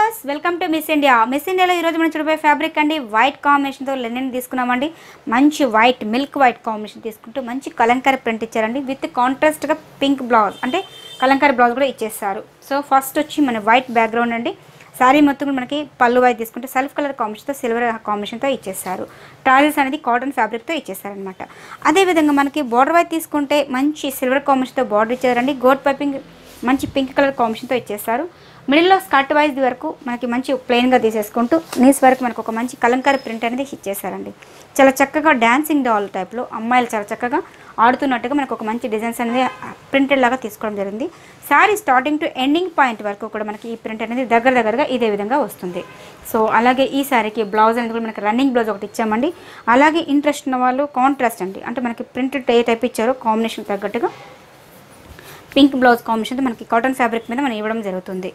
Viewers welcome to miss India. Miss ఇండియాలో ఈరోజు మనం చూడబోయే ఫ్యాబ్రిక్ అండి వైట్ కాంబినేషన్తో లెనిన్ తీసుకున్నామండి. మంచి వైట్ మిల్క్ వైట్ కాంబినేషన్ తీసుకుంటూ మంచి కలంకారీ ప్రింట్ ఇచ్చారండి. విత్ కాంట్రాస్ట్గా పింక్ బ్లౌజ్ అంటే కలంకారీ బ్లౌజ్ కూడా ఇచ్చేస్తారు. సో ఫస్ట్ వచ్చి మన వైట్ బ్యాక్గ్రౌండ్ అండి. శారీ మొత్తం మనకి పళ్ళు వైట్ తీసుకుంటే సెల్ఫ్ కలర్ కాంబినేషన్తో సిల్వర్ కాంబినేషన్తో ఇచ్చేస్తారు. ట్రాజెస్ అనేది కాటన్ ఫ్యాబ్రిక్తో ఇచ్చేస్తారనమాట. అదేవిధంగా మనకి బార్డర్ వైట్ తీసుకుంటే మంచి సిల్వర్ కాంబినేషన్తో బార్డర్ ఇచ్చారండి. గోల్డ్ పైపింగ్ మంచి పింక్ కలర్ కాంబినేషన్తో ఇచ్చేస్తారు. మిడిల్లో స్కర్ట్ వైజ్ వరకు మనకి మంచి ప్లెయిన్గా తీసేసుకుంటూ నీస్ వరకు మనకు ఒక మంచి కలంకారీ ప్రింట్ అనేది ఇచ్చేసారండి. చాలా చక్కగా డాన్సింగ్ డాల్ టైప్లో అమ్మాయిలు చాలా చక్కగా ఆడుతున్నట్టుగా మనకు ఒక మంచి డిజైన్స్ అనేది ప్రింటెడ్ లాగా తీసుకోవడం జరిగింది. Sari starting to ending point వరకు కూడా మనకి ఈ ప్రింట్ అనేది దగ్గరగా ఇదే విధంగా వస్తుంది. సో అలాగే ఈ శారీకి బ్లౌజ్ అనేది కూడా మనకి రన్నింగ్ బ్లౌజ్ ఒకటి ఇచ్చామండి. అలాగే ఇంట్రెస్ట్ ఉన్న వాళ్ళు కాంట్రాస్ట్ అండి, అంటే మనకి ప్రింటెడ్ ఏ టైప్ ఇచ్చారో కాంబినేషన్ తగ్గట్టుగా పింక్ బ్లౌజ్ కాంబినేషన్తో మనకి కాటన్ ఫ్యాబ్రిక్ మీద మనం ఇవ్వడం జరుగుతుంది.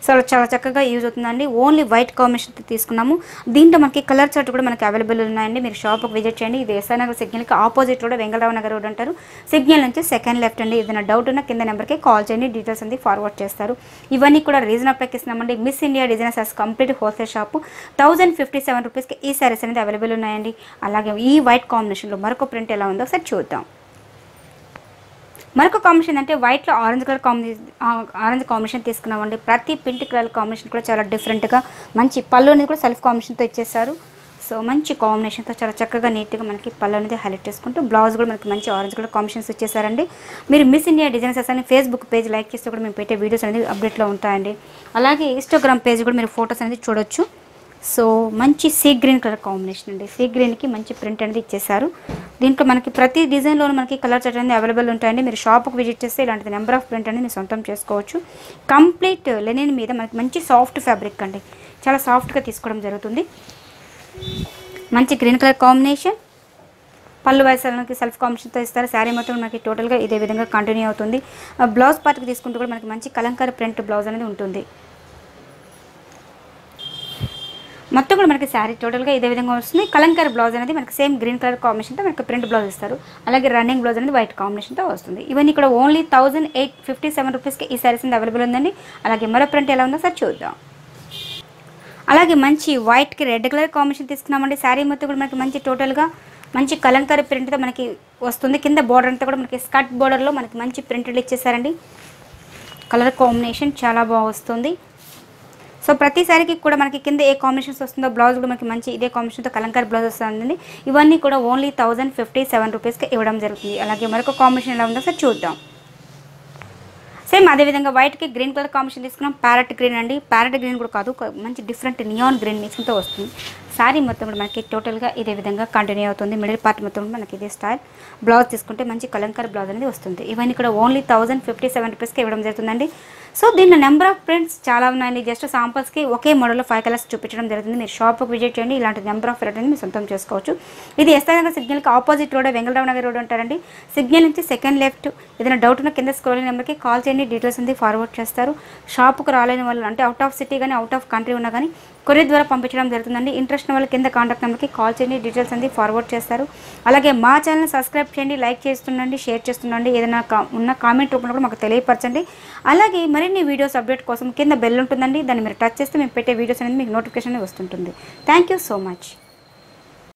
సో చాలా చక్కగా యూజ్ అవుతుందండి. ఓన్లీ వైట్ కాంబినేషన్ తీసుకున్నాము. దీంట్లో మనకి కలర్ చార్ట్ కూడా మనకి అవైలబుల్ ఉన్నాయండి. మీరు షాప్కి విజిట్ చేయండి. ఇది ఎస్ఆర్ నగర్ సిగ్నల్కి opposite road Vengalrao Nagar road అంటారు. సిగ్నల్ నుంచి సెకండ్ లెఫ్ట్ అండి. ఏదైనా డౌట్ ఉన్నా కింద నెంబర్కి కాల్ చేయండి, డీటెయిల్స్ అనేది ఫార్వర్డ్ చేస్తారు. ఇవన్నీ కూడా రీజనబుల్ ప్రైస్కి ఇస్తున్నామండి. Miss India designers as complete wholesale shop 1057 రూపీస్కి ఈ శారీస్ అనేది అవైలబుల్ ఉన్నాయండి. అలాగే ఈ వైట్ కాంబినేషన్లో మరొక ప్రింట్ ఎలా ఉందో ఒకసారి చూద్దాం. మరొక కాంబినేషన్ అంటే వైట్లో ఆరెంజ్ కలర్ ఆరెంజ్ కాంబినేషన్ తీసుకున్నామండి. ప్రతి పింక్ కలర్ కాంబినేషన్ కూడా చాలా డిఫరెంట్గా మంచి పళ్ళు అనేది కూడా సెల్ఫ్ కాంబినేషన్తో ఇచ్చేస్తారు. సో మంచి కాంబినేషన్తో చాలా చక్కగా నీట్గా మనకి పళ్ళు అనేది హైలైట్ చేసుకుంటూ బ్లౌజ్ కూడా మనకి మంచి ఆరెంజ్ కలర్ కాంబినేషన్స్ ఇచ్చేసారండి. మీరు మిస్ ఇండియా డిజైనర్స్ అని ఫేస్బుక్ పేజ్ లైక్ చేస్తే కూడా మేము పెట్టే వీడియోస్ అనేది అప్డేట్లో ఉంటాయండి. అలాగే ఇన్స్టాగ్రామ్ పేజ్ కూడా మీరు ఫొటోస్ అనేది చూడొచ్చు. సో మంచి సీ గ్రీన్ కలర్ కాంబినేషన్ అండి. సీ గ్రీన్కి మంచి ప్రింట్ అనేది ఇచ్చేసారు. దీంట్లో మనకి ప్రతి డిజైన్లోనూ మనకి కలర్ చార్ట్ అనేది అవైలబుల్ ఉంటాయండి. మీరు షాప్కి విజిట్ చేస్తే ఇలాంటి నెంబర్ ఆఫ్ ప్రింట్ అనేది మీరు సొంతం చేసుకోవచ్చు. కంప్లీట్ లెనిన్ మీద మనకి మంచి సాఫ్ట్ ఫ్యాబ్రిక్ అండి, చాలా సాఫ్ట్గా తీసుకోవడం జరుగుతుంది. మంచి గ్రీన్ కలర్ కాంబినేషన్ పళ్ళు వయసులకి సెల్ఫ్ కాంబినేషన్తో ఇస్తారు. శారీ మొత్తం మనకి టోటల్గా ఇదే విధంగా కంటిన్యూ అవుతుంది. బ్లౌజ్ పార్ట్కి తీసుకుంటూ కూడా మనకి మంచి కలంకారీ ప్రింట్ బ్లౌజ్ అనేది ఉంటుంది. మొత్తం కూడా మనకి శారీ టోటల్గా ఇదే విధంగా వస్తుంది. కలంకారీ బ్లౌజ్ అనేది మనకి సేమ్ గ్రీన్ కలర్ కాంబినేషన్తో మనకి ప్రింట్ బ్లౌజ్ ఇస్తారు. అలాగే రన్నింగ్ బ్లౌజ్ అనేది వైట్ కాంబినేషన్తో వస్తుంది. ఇవన్నీ కూడా ఓన్లీ 1857 రూపీస్కి ఈ శారీస్ అనేది అవైలబుల్ ఉందండి. అలాగే మరో ప్రింట్ ఎలా ఉందో సార్ చూద్దాం. అలాగే మంచి వైట్కి రెడ్ కలర్ కాంబినేషన్ తీసుకున్నామండి. శారీ మొత్తం కూడా మనకి మంచి టోటల్గా మంచి కలంకారీ ప్రింట్తో మనకి వస్తుంది. కింద బోర్డర్ అంతా కూడా మనకి స్కర్ట్ బోర్డర్లో మనకి మంచి ప్రింట్లు ఇచ్చేసారండి. కలర్ కాంబినేషన్ చాలా బాగా వస్తుంది. సో ప్రతి సారికి కూడా మనకి కింద ఏ కాంబినేషన్స్ వస్తుందో బ్లౌజ్ కూడా మనకి మంచి ఇదే కాంబినేషన్తో కలంకారీ బ్లౌజ్ వస్తుందండి. ఇవన్నీ కూడా ఓన్లీ 1057 రూపీస్కి ఇవ్వడం జరుగుతుంది. అలాగే మరొక కాంబినేషన్ ఎలా ఉందో సార్ చూద్దాం. సేమ్ అదేవిధంగా వైట్కి గ్రీన్ కలర్ కాంబినేషన్ తీసుకున్నాం. ప్యారెట్ గ్రీన్ అండి. ప్యారెట్ గ్రీన్ కూడా కాదు, మంచి డిఫరెంట్ నియాన్ గ్రీన్ మిక్స్తో వస్తుంది. శారీ మొత్తం కూడా మనకి టోటల్గా ఇదే విధంగా కంటిన్యూ అవుతుంది. మిడిల్ పార్ట్ మొత్తం మనకి ఇదే స్టైల్. బ్లౌజ్ తీసుకుంటే మంచి కలంకారీ బ్లౌజ్ అనేది వస్తుంది. ఇవన్నీ కూడా ఓన్లీ 1057 రూపీస్కి ఇవ్వడం జరుగుతుందండి. సో దీనిలో నెంబర్ ఆఫ్ ప్రింట్స్ చాలా ఉన్నాయండి. జస్ట్ సాంపుల్స్కి ఒకే మోడల్లో 5 కలర్స్ చూపించడం జరుగుతుంది. మీరు షాప్కి విజిట్ చేయండి. ఇలాంటి నెంబర్ ఆఫ్ ప్రింట్ అనేది మీరు సొంతం చేసుకోవచ్చు. ఇది ఎస్ఆర్ నగర్ సిగ్నల్కి opposite road Vengalrao Nagar road అంటారండి. సిగ్నల్ నుంచి సెకండ్ లెఫ్ట్. ఏదైనా డౌట్ ఉన్న కింద స్క్రోలింగ్ నెంబర్కి కాల్ చేయండి, డీటెయిల్స్ అనేది ఫార్వర్డ్ చేస్తారు. షాప్కి రాలేని వాళ్ళు అంటే అవుట్ ఆఫ్ సిటీ కానీ అవుట్ ఆఫ్ కంట్రీ ఉన్నా కానీ కొరియర్ ద్వారా పంపించడం జరుగుతుందండి. ఇంట్రెస్ట్ ఉన్న వాళ్ళు కింద కాంటాక్ట్ నెంబర్కి కాల్ చేయండి, డీటెయిల్స్ అనేది ఫార్వర్డ్ చేస్తారు. అలాగే మా ఛానల్ సబ్స్క్రైబ్ చేయండి, లైక్ చేస్తుండండి, షేర్ చేస్తుండండి. ఏదైనా ఉన్న కామెంట్ రూపంలో కూడా మాకు తెలియపరచండి. అలాగే మరిన్ని వీడియోస్ అప్డేట్ కోసం కింద బెల్ ఉంటుందండి. దాన్ని మీరు టచ్ చేస్తే మేము పెట్టే వీడియోస్ అనేది మీకు నోటిఫికేషన్ వస్తుంటుంది. Thank you so much.